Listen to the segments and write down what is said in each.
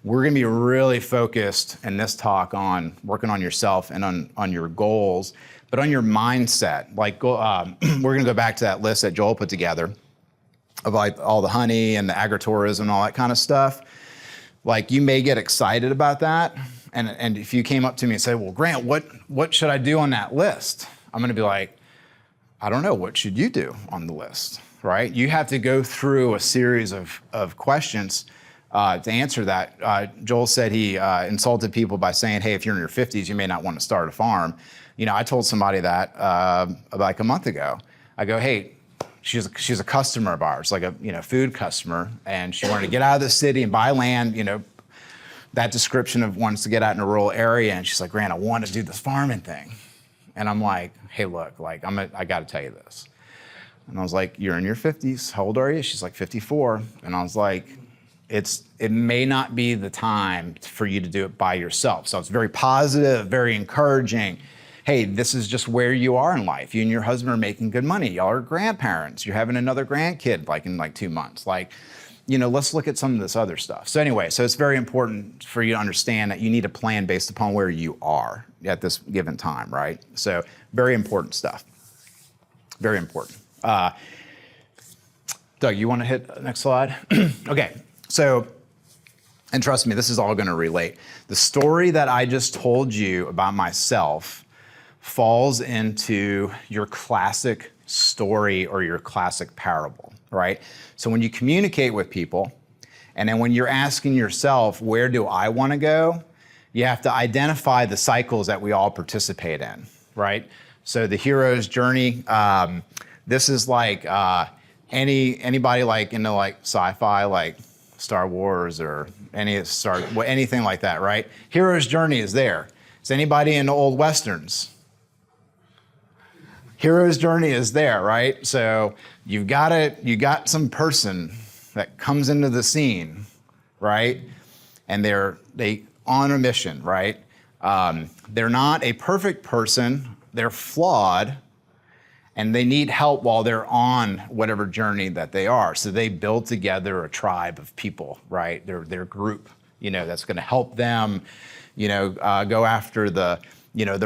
we're going to be really focused in this talk on working on yourself and on your goals, but on your mindset. Like, we're going to go back to that list that Joel put together of like all the honey and the agritourism and all that kind of stuff. Like, you may get excited about that. And if you came up to me and said, well, Grant, what should I do on that list? I'm going to be like, I don't know. What should you do on the list, right? You have to go through a series of questions to answer that. Joel said he insulted people by saying, hey, if you're in your 50s, you may not want to start a farm. You know, I told somebody that like a month ago. I go, hey, she's a customer of ours, like a food customer, and she wanted to get out of the city and buy land, that description of wants to get out in a rural area. And she's like, Grant, I want to do this farming thing. And I'm like, hey, look, like I got to tell you this. And I was like, you're in your 50s. How old are you? She's like 54. And I was like, it may not be the time for you to do it by yourself. So it's very positive, very encouraging. Hey, this is just where you are in life. You and your husband are making good money. Y'all are grandparents. You're having another grandkid like in like 2 months. Like, let's look at some of this other stuff. So anyway, so it's very important for you to understand that you need a plan based upon where you are at this given time, right? So very important stuff. Very important. Doug, you want to hit the next slide? Okay, so, and trust me, this is all going to relate. The story that I just told you about myself falls into your classic story or your classic parable, right? So when you communicate with people, and then when you're asking yourself, where do I want to go? You have to identify the cycles that we all participate in, right? So the hero's journey, this is like anybody like into like sci-fi, like Star Wars or anything like that, right? Hero's journey is there. Is anybody into old Westerns? Hero's journey is there, right? So you got some person that comes into the scene, right? And they on a mission, right? They're not a perfect person. They're flawed, and they need help while they're on whatever journey that they are. So they build together a tribe of people, right? Their group, that's going to help them, go after the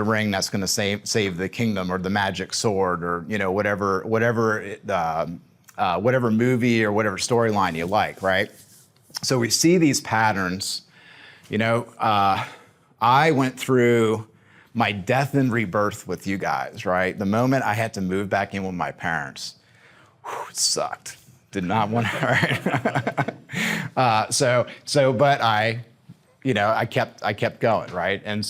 ring that's going to save the kingdom, or the magic sword, or whatever movie or whatever storyline you like, right? So we see these patterns. I went through my death and rebirth with you guys, right? The moment I had to move back in with my parents, it sucked. Did not want to. But I kept going, right? And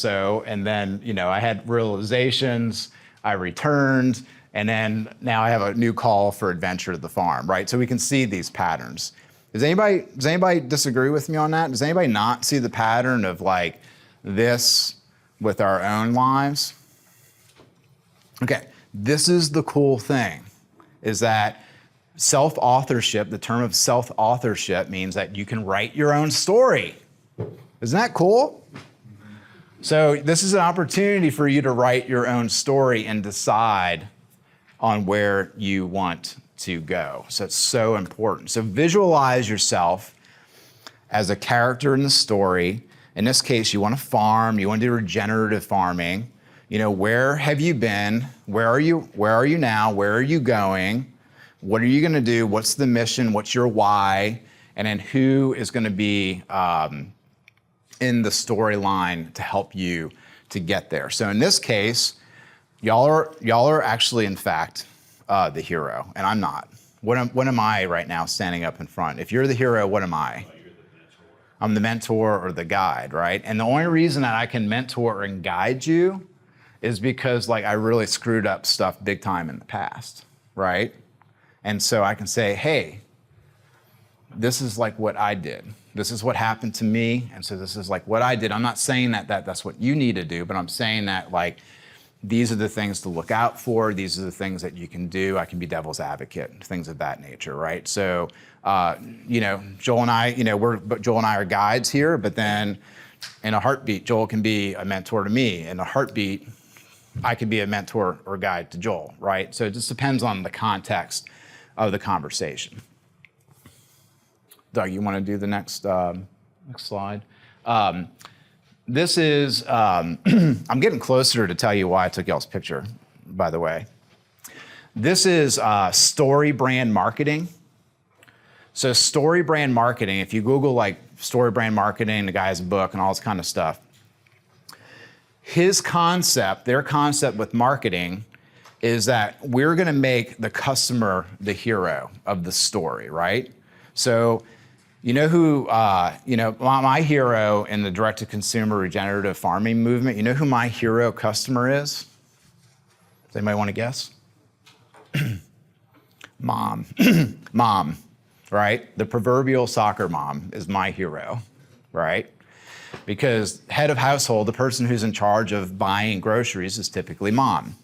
then I had realizations. I returned, and then now I have a new call for adventure to the farm, right? So we can see these patterns. Does anybody disagree with me on that? Does anybody not see the pattern of like this with our own lives? Okay, this is the cool thing, is that self-authorship, the term of self-authorship means that you can write your own story. Isn't that cool? So this is an opportunity for you to write your own story and decide on where you want to go. So it's so important. So visualize yourself as a character in the story. In this case, you want to farm, you want to do regenerative farming. Where have you been? Where are you now? Where are you going? What are you going to do? What's the mission? What's your why? And then who is going to be in the storyline to help you to get there? So in this case, y'all are actually, in fact, the hero, and I'm not. What am I right now standing up in front? If you're the hero, what am I? I'm the mentor or the guide, right? And the only reason that I can mentor and guide you is because I really screwed up stuff big time in the past, right? And so I can say, hey, this is what I did. This is what happened to me. And so this is what I did. I'm not saying that that's what you need to do, but I'm saying that these are the things to look out for. These are the things that you can do. I can be devil's advocate, things of that nature, right? So, Joel and I, Joel and I are guides here, but then in a heartbeat, Joel can be a mentor to me. In a heartbeat, I could be a mentor or guide to Joel, right? So it just depends on the context of the conversation. Doug, you want to do the next Next slide. This is, I'm getting closer to tell you why I took y'all's picture, by the way. This is StoryBrand marketing. So StoryBrand marketing, if you Google like StoryBrand marketing, the guy has a book and all this kind of stuff, his concept, their concept with marketing is that we're gonna make the customer the hero of the story, right? So you know who, my hero in the direct-to-consumer regenerative farming movement, you know who my hero customer is? Does anybody want to guess? Mom. Mom, right? The proverbial soccer mom is my hero, right? Because head of household, the person who's in charge of buying groceries is typically mom.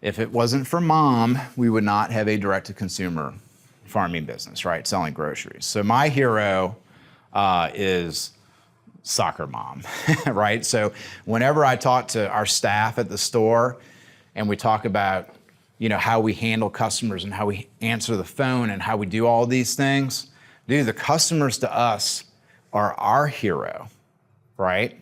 If it wasn't for mom, we would not have a direct-to-consumer farming business, right? Selling groceries. So my hero is soccer mom, right? So whenever I talk to our staff at the store and we talk about, how we handle customers and how we answer the phone and how we do all these things, dude, the customers to us are our hero, right?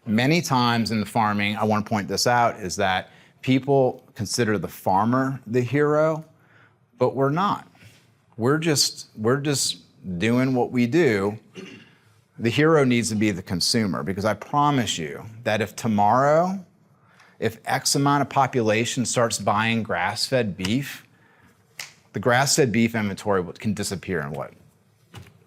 Many times in the farming, I want to point this out, is that people consider the farmer the hero, but we're not. We're just doing what we do. The hero needs to be the consumer, because I promise you that if tomorrow, if X amount of population starts buying grass-fed beef, the grass-fed beef inventory can disappear in what?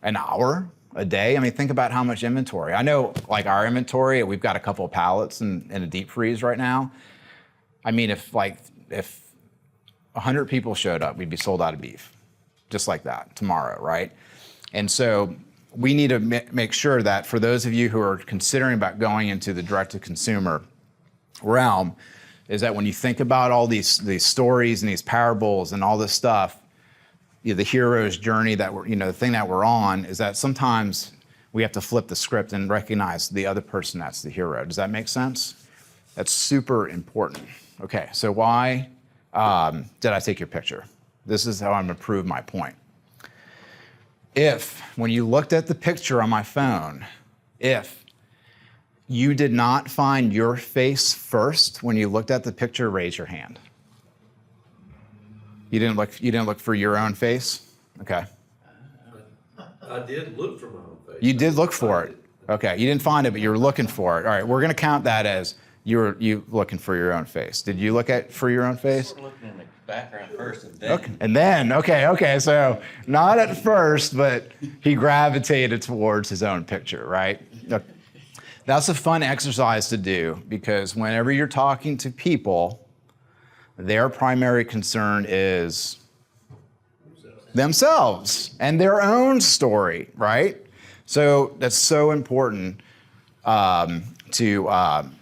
An hour? A day? I mean, think about how much inventory. I know, like our inventory, we've got a couple of pallets in a deep freeze right now. I mean, if 100 people showed up, we'd be sold out of beef, just like that, tomorrow, right? And so we need to make sure that for those of you who are considering about going into the direct-to-consumer realm, is that when you think about all these stories and these parables and all this stuff, the hero's journey that we're, the thing that we're on, is that sometimes we have to flip the script and recognize the other person that's the hero. Does that make sense? That's super important. Okay, so why did I take your picture? This is how I'm gonna prove my point. If, when you looked at the picture on my phone, if you did not find your face first when you looked at the picture, raise your hand. You didn't look for your own face? Okay. I did look for my own face. You did look for it. Okay, you didn't find it, but you were looking for it. All right, we're gonna count that as you looking for your own face. Did you look for your own face? We're looking in the background first and then. Okay. And then, okay, so not at first, but he gravitated towards his own picture, right? Okay. That's a fun exercise to do, because whenever you're talking to people, their primary concern is themselves and their own story, right? So that's so important to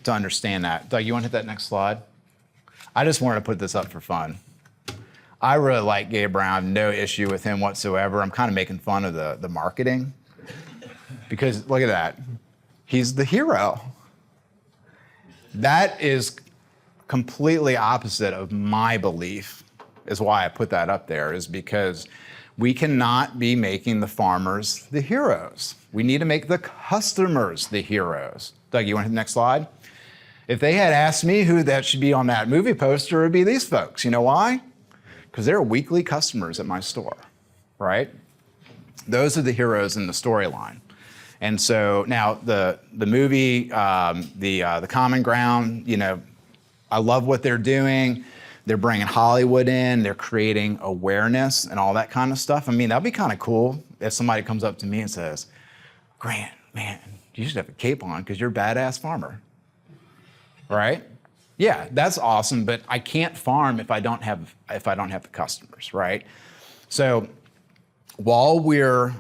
understand that. Doug, you want to hit that next slide? I just wanted to put this up for fun. I really like Gabe Brown, no issue with him whatsoever. I'm kind of making fun of the marketing, because look at that. He's the hero. That is completely opposite of my belief, is why I put that up there, is because we cannot be making the farmers the heroes. We need to make the customers the heroes. Doug, you want to hit the next slide? If they had asked me who that should be on that movie poster, it would be these folks. You know why? Because they're weekly customers at my store, right? Those are the heroes in the storyline. And so now the movie, the Common Ground, I love what they're doing. They're bringing Hollywood in. They're creating awareness and all that kind of stuff. I mean, that'd be kind of cool if somebody comes up to me and says, "Grant, man, you should have a cape on because you're a badass farmer." Right? Yeah, that's awesome, but I can't farm if I don't have the customers, right? So while we're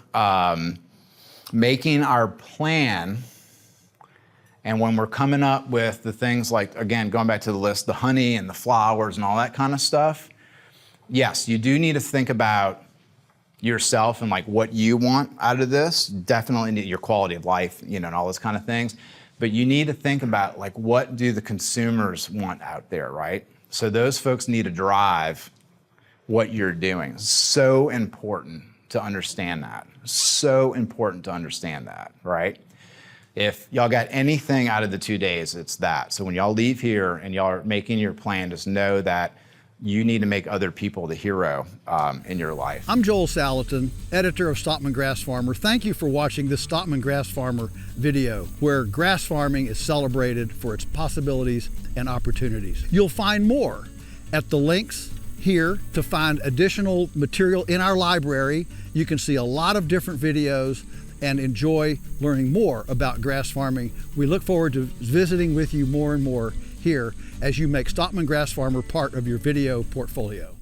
making our plan, and when we're coming up with the things like, again, going back to the list, the honey and the flowers and all that kind of stuff, yes, you do need to think about yourself and like what you want out of this. Definitely need your quality of life, and all those kind of things. But you need to think about like, what do the consumers want out there, right? So those folks need to drive what you're doing. So important to understand that. So important to understand that, right? If y'all got anything out of the 2 days, it's that. So when y'all leave here and y'all are making your plan, just know that you need to make other people the hero in your life. I'm Joel Salatin, editor of Stockman Grass Farmer. Thank you for watching this Stockman Grass Farmer video, where grass farming is celebrated for its possibilities and opportunities. You'll find more at the links here to find additional material in our library. You can see a lot of different videos and enjoy learning more about grass farming. We look forward to visiting with you more and more here as you make Stockman Grass Farmer part of your video portfolio.